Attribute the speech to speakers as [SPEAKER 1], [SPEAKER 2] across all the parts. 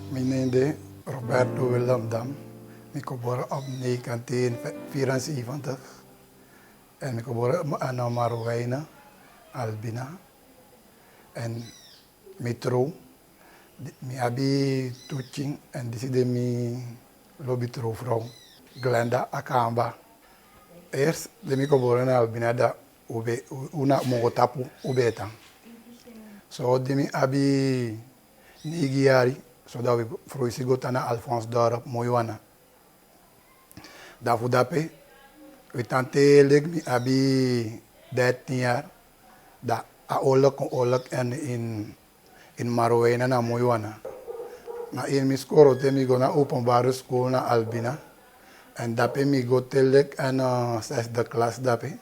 [SPEAKER 1] Mijn naam is Roberto Willem Dam. Ik geboren op 1974 en ik geboren aan Marowijnen, Albina. En ik trouw, ik heb toetjing en dit is mijn lobby vrouw, Glenda Akamba. Eerst ben ik geboren in Albina, dat una mogotapu ubeta. Zo demi abi Nigiari, zodat we vroeger gaan naar Alphonse Dorp, Moywana. Daarvoor dape, we tante mi abi 13 jaar, dat oorlog en in Marowijna naar Moywana. Na in mijn school mi go naar openbare school naar Albina. En dape mi go telek en zesde klas dape.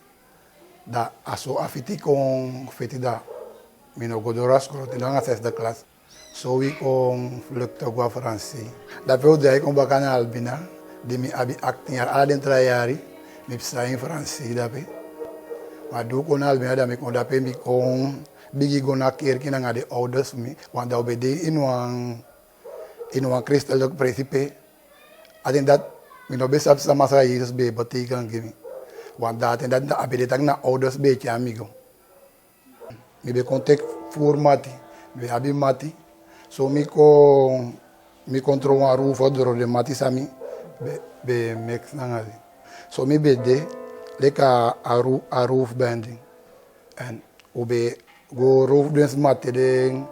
[SPEAKER 1] Da aso afiti kon feti da. Mi no go dora school te na zesde klas. So we kon vluchten qua Fransie. Dape o dai kon baka na Albina. De mi abi 18 jaar, ala den 3 jari. Mi psa in Fransie dape. Maar doe kon Albina da mi kon dape mi kon bigi go na kerk na de ouders mi. Want da obede in wan christelijk principe. Aten dat mi no besap sa masa Jesus be batikan gimi. Want dat en dat abede tak na ouders beetje amigo. Mi be contact voor mati. Mi abi mati. So mi control wan roof odro de mati sami be mix nangadi. So mi be de leka a roof bending. En ube go roof dens mati den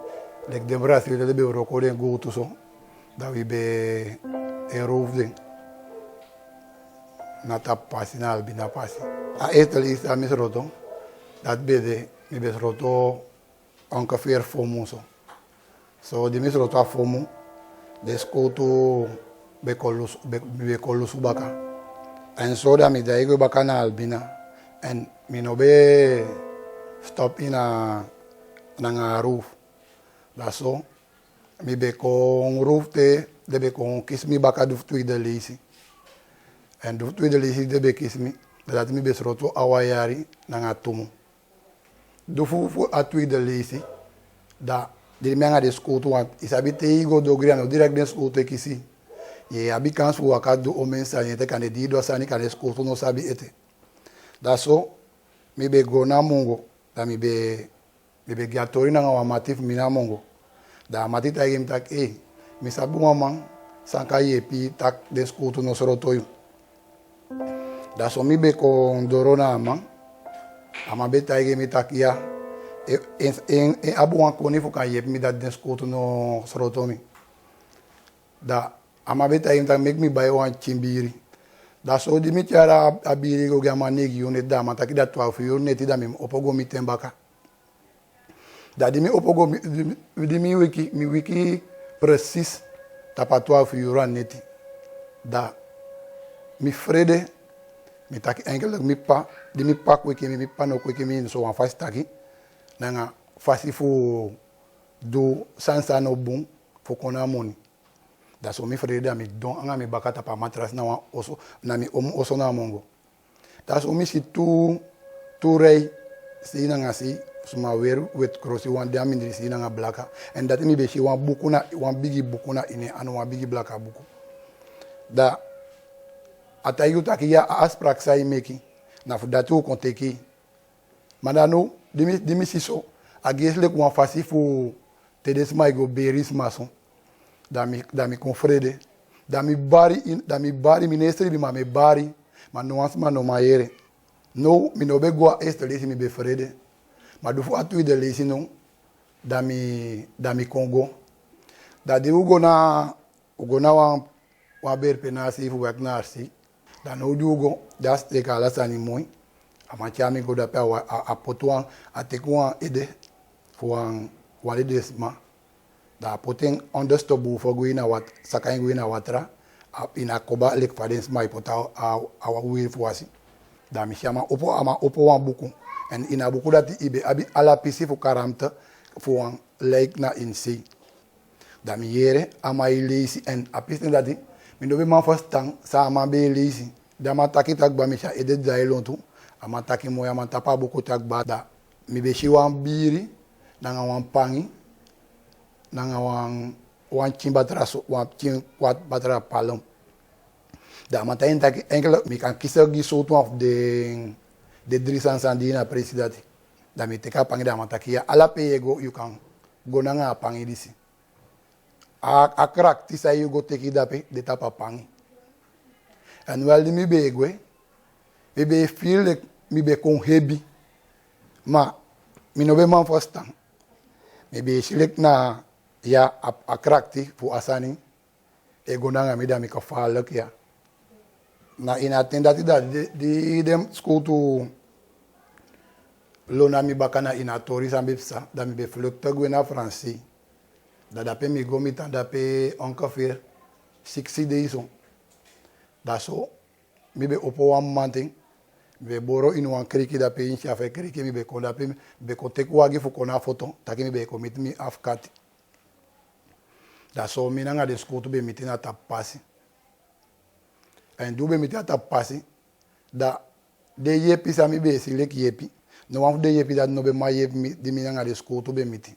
[SPEAKER 1] lek de Brazil de be roko den go to so. Dat we be een roofding. Nata passi na albina passi. A eerste is a mis roto. Dat bede mi bes roto ongeveer fomu so. So di mis roto a fomu. De skoto be kolus baka. En so da mi daigo baka na albina. En mi no be stop in a roof. Dat so. Mi be kon roof te, de be kon kiss mi baka duf tweede lezi. En duf tweede lezi de be kiss mi, dat mi be sroto awayari nanga tumu. Dufu a tweede lezi, da de mi anga de skoto want isabi te igo do griano direct den skoto kisi. Ye abi kans fu waka do omen sa yete kan de dido sani kan de skoto no sabi ete. Da so mi be go na mongo, da mi be gatori nanga wa matif mi na mongo. Da mati tagim tak mi sabu mamang sanka yepi tak deskutu no sorotoyu. Da so mi be kon dorona amang ama be tagim tak ya abu wan koni fu kan yepi mi dat deskutu no sorotomi. Da ama be tagim tak make mi buy wan chimbiri. Da so di mi tiara abiri go gama negi yonet da mataki da 12 yonet da mi opogo mi tembaka. Dat die mi opogo mi wiki precies tapa 12 euro aan neti. Da mi vrede mi taki enkele mi pa di mi pak wiki mi pa no wiki mi so wan fast taki nanga fasi fu do sansa no bun fu kona money. Da so mi vrede da mi don anga mi baka tapa matras na wan oso na mi oso na mongo. Da so mi si tu rei si nanga si suma weru wet krosi wan de amindri si nanga blaka en dat mi be shi wan buku na wan bigi buku na ine anu wan bigi blaka buku da atayu takiya asprak sai meki na fu datu konteki madano dimi siso agesle wan fasi fu tedes mai go beris mason da mi confrede da mi bari ministri bi ma me bari ma no ans ma no mayere no mi no be go estelesi mi be frede. Maar doe voor de lezing no, dami Congo. Dat die ugo na wan berpenasi fu wek na arsi. Dan no die ugo, dat steek alles aan die mooi. Amachami go dape a potuan a tekuan ede fu an wali desma. Da poten onderstobu for go na wat sakai go na watra. In a koba lek fadens mai pota a wil fu asi. Da mi chama opo wan buku. En in abuku dat ibe abi ala pisi fu karamte fu an leik na insi. Da mi yere ama ilisi en apisten dat mi no be man fastang sa ama be ilisi. Da ma taki tak ba mi sha ede zailontu ama taki moya man tapa buku tak ba da mi be shi wan biri nanga wan pangi nanga wan wan chimbatra so wan chin kwat batra palom. Da mata enkele mi kan kiezen die soort van de 300 sandina presidati. Da mi teka pangi da mata kia ala pego you kan go nanga pangi disi. A crack tisa you go take it dape de tapa pangi. En wel di mi begwe mi be feel like mi be kon hebi. Ma mi no be man verstaan. Mi be select na ja a krakti fu asani e gonanga mi da mi ka falak ya na inatendati da di dem school to lona mi bakana inatori sambipsa da mi be flukta gwena fransi da pe mi go mi tanda pe ongeveer 60 days on da so mi be opo one month mi be boro in wan kriki da pe in chafe kriki mi be konda pe be ko tek wagi fu kona foto taki mi be commit mi afkati. Da so mi nanga de school to be meeting at a passing. And do be meeting at a passing. Da de yepi sa mi be silek yepi. No one of the yepi that no be my yepi di mi nanga de school to be meeting.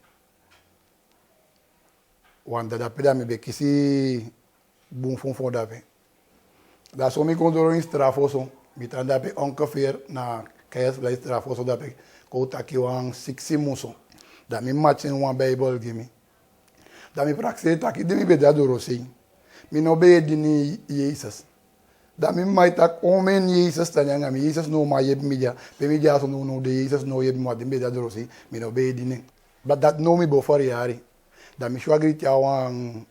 [SPEAKER 1] Wanda da peda mi be kisi boom fon da pe. Da so mi kondoro in strafoso. Mi tanda pe ongeveer na KS la strafoso da pe. Ko taki wan 6 muso. Da mi matching one Bible give me. Da mi praxe taki de mi be da doro sei. Mi no be dini Jesus. Da mi mai tak omen Jesus tanyanga mi Jesus no ma yeb mi ja. Pe mi ja so no de Jesus no yeb mo de be da doro sei. Mi no be dini. But that no mi bo for yari. Da mi shwagri tia wan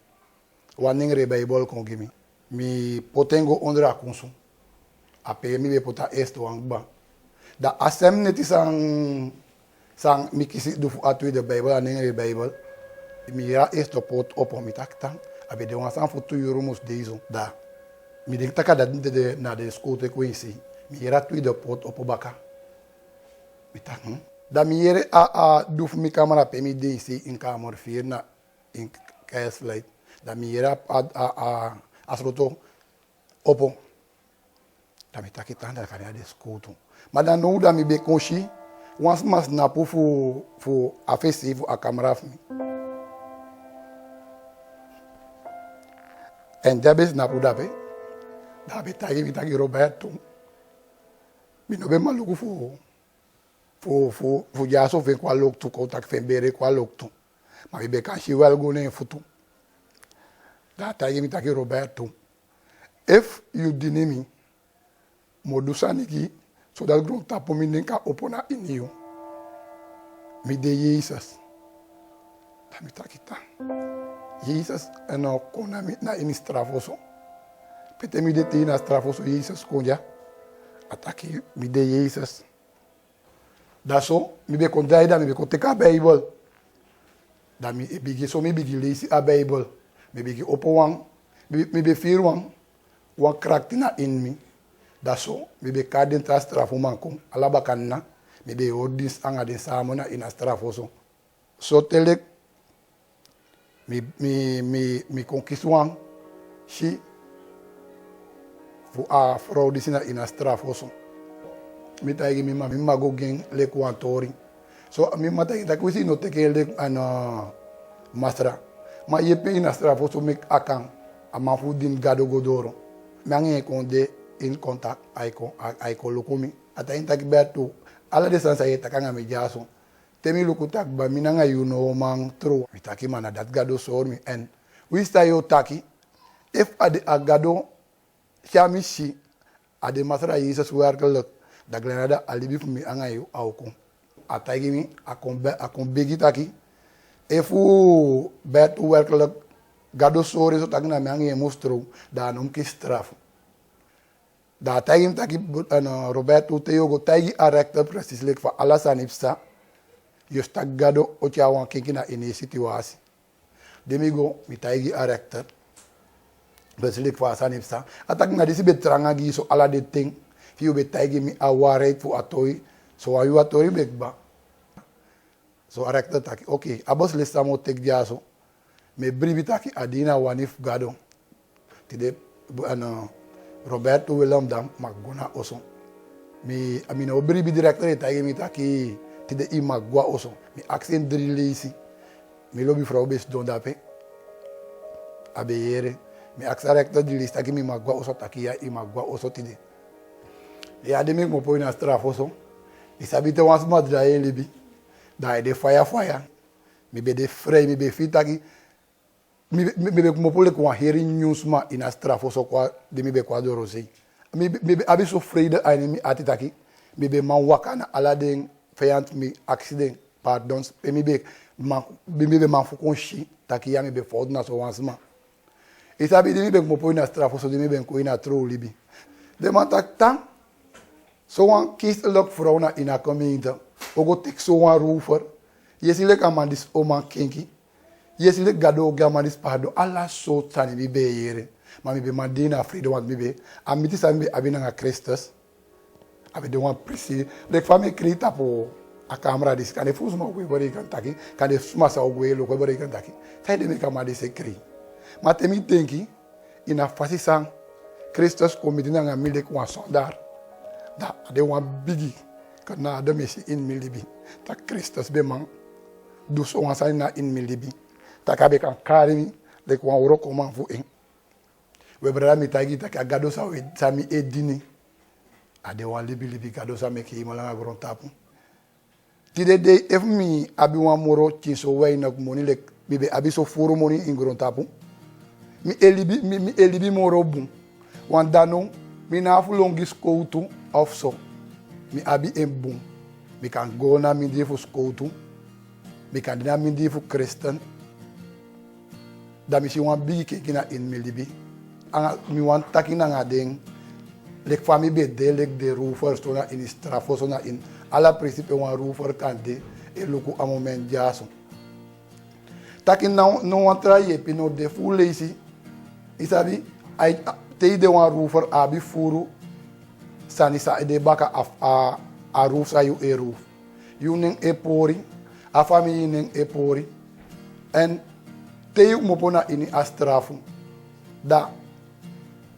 [SPEAKER 1] ningre Bible kon gimi. Mi potengo ondra kunsu. Ape mi be pota est wan ba. Da asem neti sang mi kisi du atui de Bible ningre Bible. Mi era esto pot opo mi takta abe de wansan fu tu euros deizo da mi de taka da na de school te kwisi mi era tu de pot opo baka mi tak da mi ere a duf mi camera pe mi de si in camera fier na in KS light da mi era a asroto opo da mi takita da kanya de school tu ma da no da mi be konshi once mas na fu afesi fu a camera mi. En jabes na pudape, dabe tagi Roberto. Mi no be maluku fu jaso fe kwa lok tu ko tak fembere kwa lok tu. Ma be kanshi wel go ne futu. Da tagi Roberto. If you deny me, modusa niki so that ground tapo mi nenka opona in you. Mi de Jesus. Da mi takita. Jesus no kona mi na in strafoso. Pete mi de ti na strafoso Jesus konja. Ataki mi de Jesus. Da so mi be konjai da mi be koteka Bible. Da mi bigi so mi bigi lesi a Bible. Mi bigi opo wang. Mi be fear wang. Wan kraktina in mi. Da so mi be kaden tra strafo manko. Alaba kanna. Mi be ordis anga den samona in a strafoso. So telek mi conquiswan si fu a fraude sina ina strafoso mi taigi mi mago gen le kwantori so mi mata da kwisi no teke le ana mastra ma yepe ina strafoso mi akan ama fu din gado godoro mangi konde in contact aiko lokumi ata intaki beto ala de sansa yeta kanga mi jaso temi lukutak ba minanga yuno mang tro mitaki mana dat gado sor mi en we stay yo taki if ade agado chamishi ade masra Jesus werkel da glenada alibi fu mi anga yu auko atagi mi akon begi taki efu bet werkel gado sor so tagna mi anga mostro da nom ki straf da tagi taki Roberto Teogo tagi a rector precisely for alasan ipsa yo staggado o chawan kikina ini situasi demigo mi taigi a rector besilik fa sanipsa atak na disi betranga gi so ala de ting fiu be taigi mi aware fu atoi so ayu atoi begba so a rector taki okay abos listamo tek jaso me bribi taki adina wanif gado tide Roberto Willem dam magona oso mi amina o bribi director taigi mi taki tide ima gwa oso mi accent drilisi mi lobi frau bes don dape abeyere. Me accerecta di lista que me magua oso takia e magua oso tide. E ade me mo põe na strafoso. E sabe te was madra ele bi. Da de fire. Me be de frei, me be fita aqui. Me be como pole com a heri news ma in a strafoso qua de me be quadro rosei. Me abi so frei de ai atita aqui. Me be man wakana ala den fayant me accident pardons. Me be man fu conchi takia me be fod na so wansma. E sabe de me be como põe na strafoso de me be ko ina tro libi. De man tak tang. So one kies look vrouw na in a gemeente. Ogo tek so one roofer. Yesile kamandis oman kinki. Yesile gado gamandis pado. Alla so tani mi be yere. Ma mi be mandina freedom want mi be. Amiti sa mi be abina nga Christus. Abi de one prisi. Lek fami krita po a camera dis. Kane fusuma ogwe bori kantaki. Kane suma sa ogwe lo kwe bori kantaki. Tai de mi kamandis se kri. Ma temi tenki. Ina fasi sang. Christus komitina nga mile kwa sondar. Da de wan bigi kana de mesi in milibi ta Christus be man du so wan sa na in milibi ta ka be kan karimi de ko woro ko man fu en we bra mi tagi ta ka gado sa we sami edini ade wan libi gado sa me ki mala gron tapu ti de if mi abi wan moro ti so we na moni le bibe abi so furo moni in gron tapu mi elibi moro bun wan dano mi na fu longis koutu of so mi abi embum mi kan go na mi defu skoutu mi kan na mi defu Christian da mi si wan bigi ke kina in mi libi anga mi wan takina nga den lek fami be de lek de roofer so na in strafo so na in ala principe wan roofer kan de e luku a moment jaso takin no wan traye pino de fu lazy isabi ai te de wan roofer abi furu sani sa de baka a roof sa you e roof you ning e pori a family ning e pori en te you mopona ini astrafu da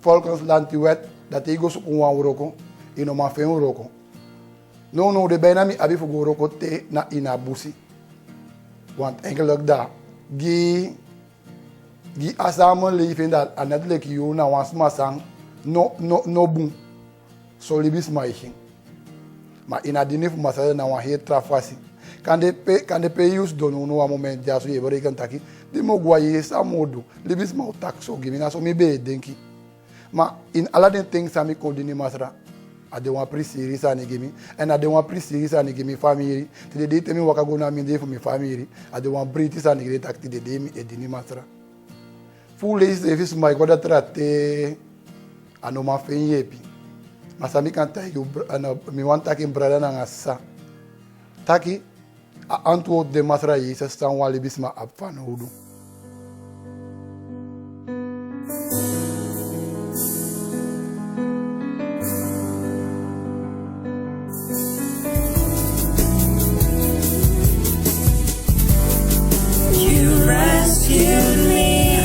[SPEAKER 1] volgens landwet dat te go so wan roko ino ma fe roko no de bijna mi abi fu roko te na ina busi want enkeluk da gi asamo leven dat anetlik you na wan smasang no boom so libis maichin ma ina dinif masala na wan he trafasi kan de pe use dono no a moment ja so yebore kan taki di mo gwa ye sa modu libis ma taxo gimi na so mi be denki ma in ala den things ami kodini masra ade wan prisiri sa ni gimi en ade wan prisiri sa ni gimi family ti de temi waka go na mi de fu mi family ade wan briti sa ni gire takti de mi edini masra full is service my goda trate anoma fen yepi masami kan ta yu mi wan taki brada na ngasa taki antu de masra yi sa stan wali bisma afan hudu
[SPEAKER 2] You rescued me.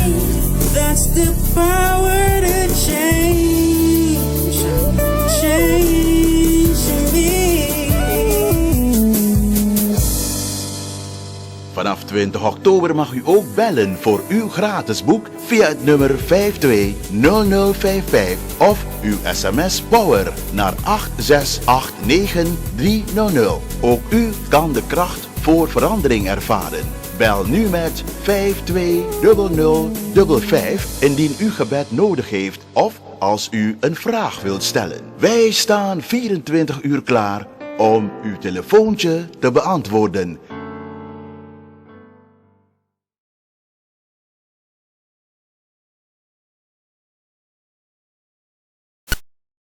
[SPEAKER 2] That's the power to change me.
[SPEAKER 3] Vanaf 20 oktober mag u ook bellen voor uw gratis boek via het nummer 520055 of uw sms Power naar 8689300. Ook u kan de kracht voor verandering ervaren. Bel nu met 520055 indien u gebed nodig heeft of als u een vraag wilt stellen. Wij staan 24 uur klaar om uw telefoontje te beantwoorden.